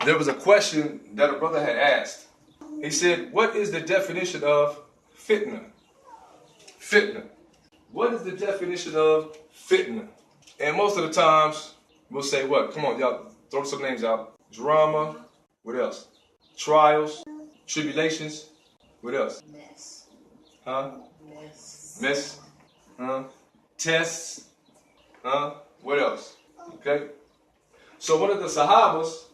there was a question that a brother had asked. He said, what is the definition of fitnah? Fitnah. What is the definition of fitnah? And most of the times, we'll say what? Come on, y'all, throw some names out. Drama. What else? Trials. Tribulations. What else? Mess. Huh? Mess. Mess. Huh? Tests. Huh? What else? Okay? So one of the Sahabas,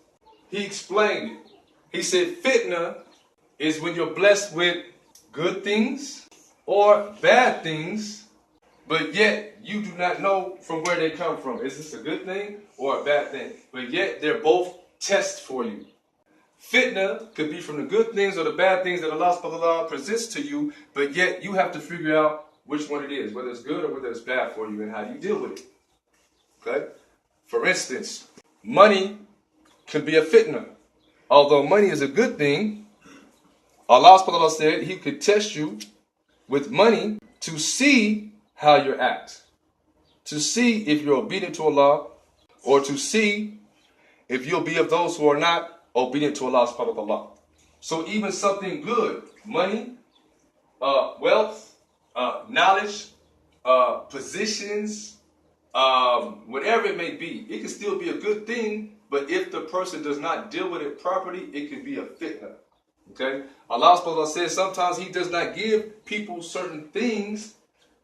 he explained it. He said, fitnah is when you're blessed with good things or bad things, but yet you do not know from where they come from. Is this a good thing or a bad thing? But yet they're both tests for you. Fitnah could be from the good things or the bad things that Allah subhanahu wa ta'ala presents to you, but yet you have to figure out which one it is, whether it's good or whether it's bad for you, and how you deal with it. Okay? For instance, money could be a fitnah. Although money is a good thing, Allah subhanahu wa ta'ala said He could test you with money to see how you act, to see if you're obedient to Allah, or to see if you'll be of those who are not obedient to Allah subhanahu wa ta'ala. So even something good, money, wealth, knowledge, positions, whatever it may be, it can still be a good thing, but if the person does not deal with it properly, it can be a fitnah. Okay? Allah subhanahu wa ta'ala says sometimes He does not give people certain things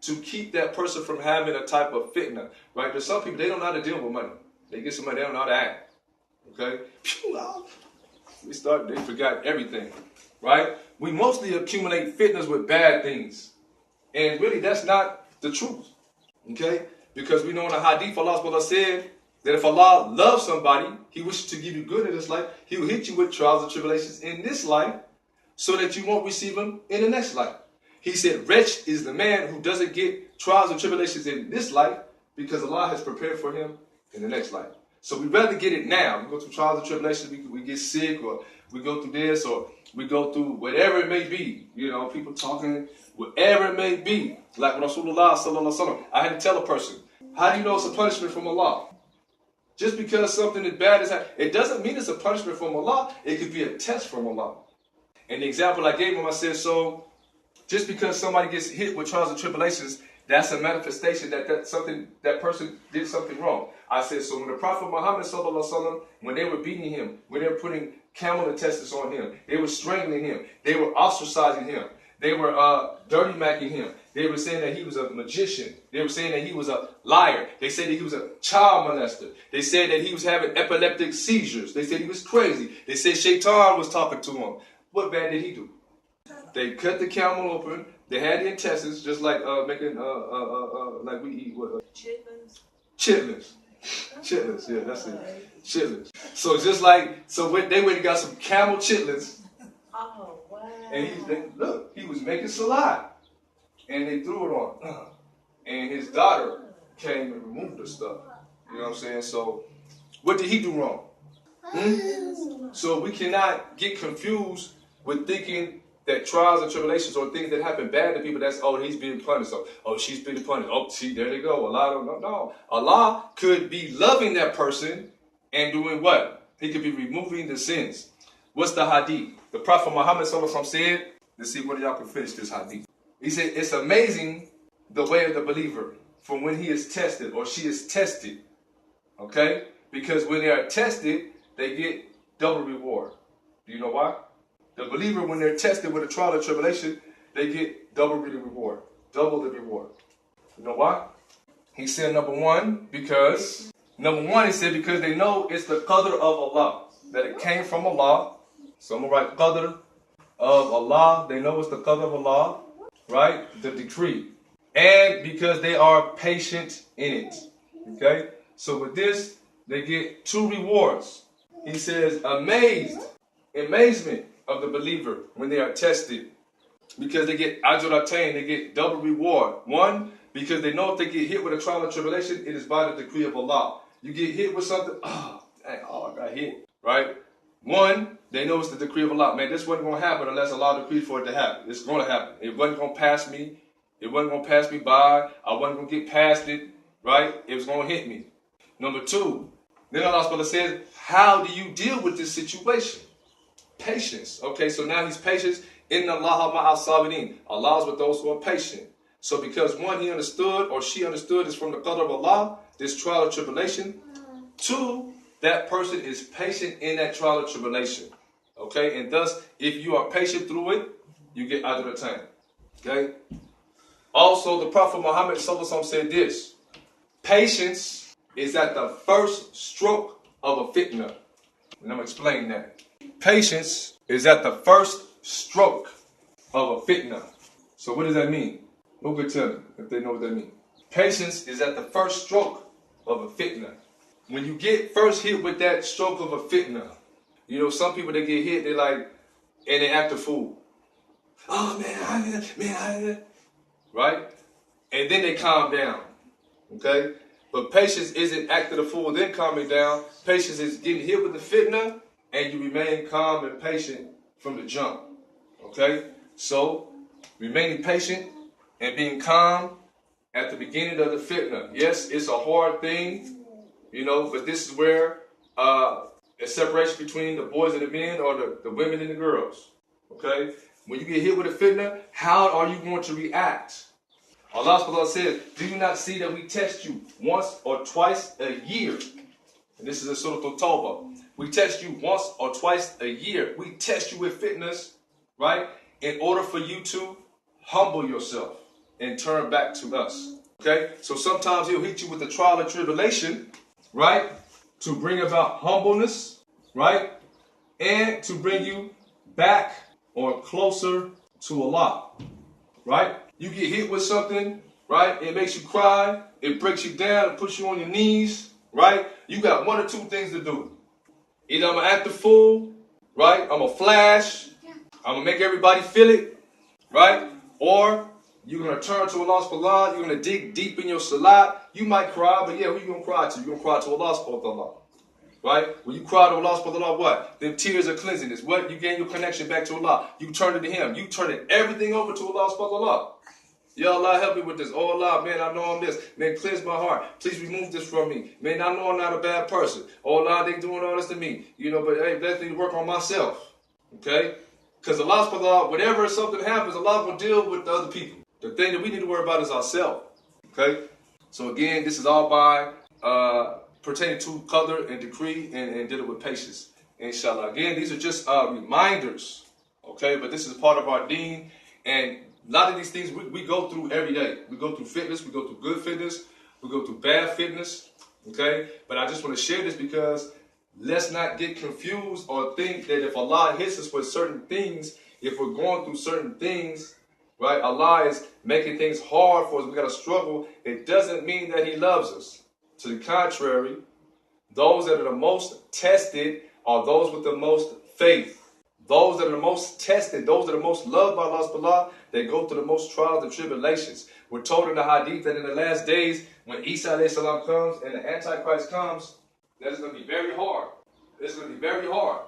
to keep that person from having a type of fitnah. Right? There's some people, they don't know how to deal with money. They get some money, they don't know how to act. Okay? They forgot everything. Right? We mostly accumulate fitnahs with bad things. And really, that's not the truth. Okay? Because we know in the hadith, Allah subhanahu wa ta'ala said that if Allah loves somebody, He wishes to give you good in this life, He will hit you with trials and tribulations in this life so that you won't receive them in the next life. He said, wretched is the man who doesn't get trials and tribulations in this life because Allah has prepared for him in the next life. So we'd rather get it now. We go through trials and tribulations, we get sick, or we go through this, or we go through whatever it may be. You know, people talking, whatever it may be. Like when Rasulullah sallallahu alaihi wasallam, I had to tell a person, how do you know it's a punishment from Allah? Just because something is bad is happening, it doesn't mean it's a punishment from Allah. It could be a test from Allah. And the example I gave him, I said, so just because somebody gets hit with trials and tribulations, that's a manifestation that that person did something wrong. I said, so when the Prophet Muhammad sallallahu alaihi wasallam, when they were beating him, when they were putting camel intestines on him, they were strangling him, they were ostracizing him, they were dirty macking him. They were saying that he was a magician. They were saying that he was a liar. They said that he was a child molester. They said that he was having epileptic seizures. They said he was crazy. They said Shaitan was talking to him. What bad did he do? They cut the camel open. They had the intestines, just like making like we eat what? Chitlins. Chitlins. Chitlins. Yeah, that's it. Chitlins. So just like they went and got some camel chitlins. Oh wow. And he was making salad. And they threw it on. And his daughter came and removed the stuff. You know what I'm saying? So, what did he do wrong? So we cannot get confused with thinking that trials and tribulations or things that happen bad to people, that's, oh, he's being punished. So, oh, she's being punished. Oh, see, there they go. Allah don't know. No. Allah could be loving that person and doing what? He could be removing the sins. What's the hadith? The Prophet Muhammad sallallahu alaihi wasallam said, let's see whether y'all can finish this hadith. He said, it's amazing the way of the believer from when he is tested or she is tested. Okay? Because when they are tested, they get double reward. Do you know why? The believer, when they're tested with a trial or tribulation, they get double the reward. Double the reward. You know why? He said, number one, he said, because they know it's the qadr of Allah. That it came from Allah. So I'm going to write qadr of Allah. They know it's the qadr of Allah. Right? The decree. And because they are patient in it. Okay? So with this, they get two rewards. He says, amazement of the believer when they are tested. Because they get ajratain, they get double reward. One, because they know if they get hit with a trial or tribulation, it is by the decree of Allah. You get hit with something, I got hit. Right? One, they know it's the decree of Allah. Man, this wasn't going to happen unless Allah decreed for it to happen. It's going to happen. It wasn't going to pass me. It wasn't going to pass me by. I wasn't going to get past it. Right? It was going to hit me. Number two, Then Allah subhanahu wa ta'ala says, how do you deal with this situation? Patience. Okay, so now he's patient. Inna Allah ma'al sabirin. Allah is with those who are patient. So because one, he understood or she understood is from the qadr of Allah, this trial or tribulation. Two, that person is patient in that trial or tribulation. Okay, and thus, if you are patient through it, you get ajr al-time. Okay? Also, the Prophet Muhammad sallallahu alaihi wasallam said this: patience is at the first stroke of a fitnah. And I'm explaining that. Patience is at the first stroke of a fitnah. So what does that mean? Who could tell me if they know what that means? Patience is at the first stroke of a fitnah. When you get first hit with that stroke of a fitnah, you know, some people that get hit, they like, and they act a fool. Oh man, right? And then they calm down. Okay? But patience isn't acting a fool, then calming down. Patience is getting hit with the fitnah, and you remain calm and patient from the jump. Okay? So, remaining patient and being calm at the beginning of the fitnah. Yes, it's a hard thing, you know, but this is where a separation between the boys and the men or the women and the girls. Okay? When you get hit with a fitnah, how are you going to react? Allah subhanahu wa ta'ala says, do you not see that we test you once or twice a year? And this is a Surah Al-Tawbah. We test you once or twice a year. We test you with fitness, right? In order for you to humble yourself and turn back to us. Okay? So sometimes he'll hit you with a trial and tribulation, right? To bring about humbleness, right? And to bring you back or closer to Allah, right? You get hit with something, right? It makes you cry. It breaks you down. It puts you on your knees, right? You got one or two things to do. Either I'm going to act a fool, right? I'm going to flash. I'm going to make everybody feel it, right? Or you're going to turn to Allah subhanahu wa ta'ala. You're going to dig deep in your salat. You might cry, but yeah, who you going to cry to? You're going to cry to Allah subhanahu wa ta'ala. Right? When you cry to Allah subhanahu wa ta'ala, what? Them tears are cleansingness. What? You gain your connection back to Allah. You turn it to Him. You turn it everything over to Allah subhanahu wa ta'ala. Ya Allah, help me with this. Oh Allah, man, I know I'm this. Man, cleanse my heart. Please remove this from me. Man, I know I'm not a bad person. Oh Allah, they doing all this to me. You know, but hey, let me work on myself. Okay? Because Allah subhanahu wa ta'ala, whenever something happens, Allah will deal with the other people. The thing that we need to worry about is ourselves. Okay? So again, this is all by pertaining to qadr and decree and dealing with patience. Inshallah. Again, these are just reminders. Okay? But this is part of our deen. And a lot of these things we go through every day. We go through fitness, we go through good fitness, we go through bad fitness, okay? But I just want to share this because let's not get confused or think that if Allah hits us with certain things, if we're going through certain things, right, Allah is making things hard for us, we got to struggle, it doesn't mean that He loves us. To the contrary, those that are the most tested are those with the most faith. Those that are the most tested, those that are most loved by Allah subhanahu wa ta'ala, they go through the most trials and tribulations. We're told in the hadith that in the last days, when Isa alayhi salam comes and the Antichrist comes, that it's going to be very hard. It's going to be very hard.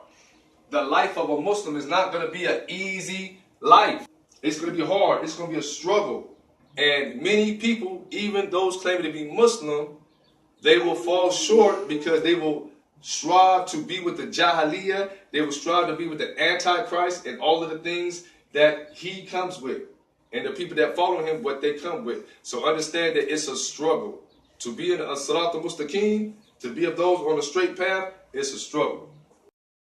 The life of a Muslim is not going to be an easy life. It's going to be hard. It's going to be a struggle. And many people, even those claiming to be Muslim, they will fall short because they will strive to be with the Jahiliyyah. They will strive to be with the Antichrist and all of the things that he comes with. And the people that follow him, what they come with. So understand that it's a struggle. To be in a Sirat al-Mustaqim, to be of those on the straight path, it's a struggle.